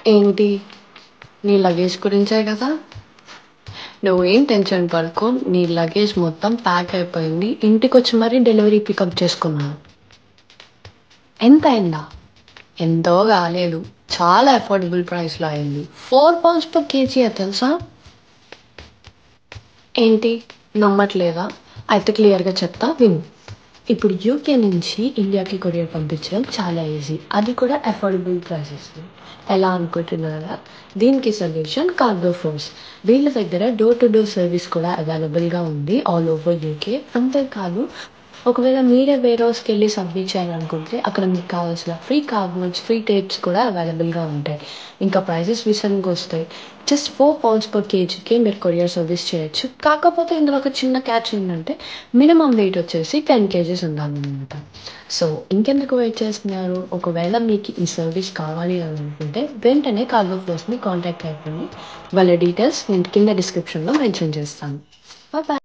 ఏంటి? నీ లగేజ్ గురించే కదా! నువ్వేం టెన్షన్ పడకు. నీ లగేజ్ మొత్తం ప్యాక్ అయిపోయింది. ఇంటికొచ్చి మరీ డెలివరీ పికప్ చేసుకున్నాను. ఎంతయిందా? ఎంతో కాలేదు. చాలా అఫోర్డబుల్ ప్రైస్‌లో అయింది. 4 పౌండ్స్ పర్ కేజీయే తెలుసా? ఏంటి? నమ్మట్లేదా? అయితే క్లియర్‌గా చెప్తా విను. ఇప్పుడు యూకే నుంచి ఇండియాకి కొరియర్ పంపించడం చాలా ఈజీ. అది కూడా అఫోర్డబుల్ ప్రైసెస్‌లో. ఎలా అనుకుంటున్నారా? దీనికి సొల్యూషన్ కార్గో ఫోర్స్. వీళ్ళ దగ్గర డోర్ టు డోర్ సర్వీస్ కూడా అవైలబుల్‌గా ఉంది ఆల్ ఓవర్ యూకే. అంతేకాదు ఒకవేళ మీరే వేర్ హౌస్‌కెళ్ళి సబ్మిట్ చేయాలనుకుంటే అక్కడ మీకు కావాల్సిన ఫ్రీ కార్గోస్, ఫ్రీ టేప్స్ కూడా అవైలబుల్‌గా ఉంటాయి. ఇంకా ప్రైసెస్ విషయానికొస్తే జస్ట్ 4 పౌండ్స్ పర్ కేజీకే మీరు కొరియర్ సర్వీస్ చేయొచ్చు. కాకపోతే ఇందులో ఒక చిన్న క్యాచ్ ఏంటంటే మినిమమ్ వెయిట్ వచ్చేసి 10 కేజీస్ ఉండాలనమాట. సో ఇంకెందుకు వెయిట్ చేస్తున్నారు? ఒకవేళ మీకు ఈ సర్వీస్ కావాలి అని అనుకుంటే వెంటనే కార్గో ఫోర్స్‌ని కాంటాక్ట్ అయిపోండి. వాళ్ళ డీటెయిల్స్ నేను కింద డిస్క్రిప్షన్‌లో మెన్షన్ చేస్తాను. Bye bye.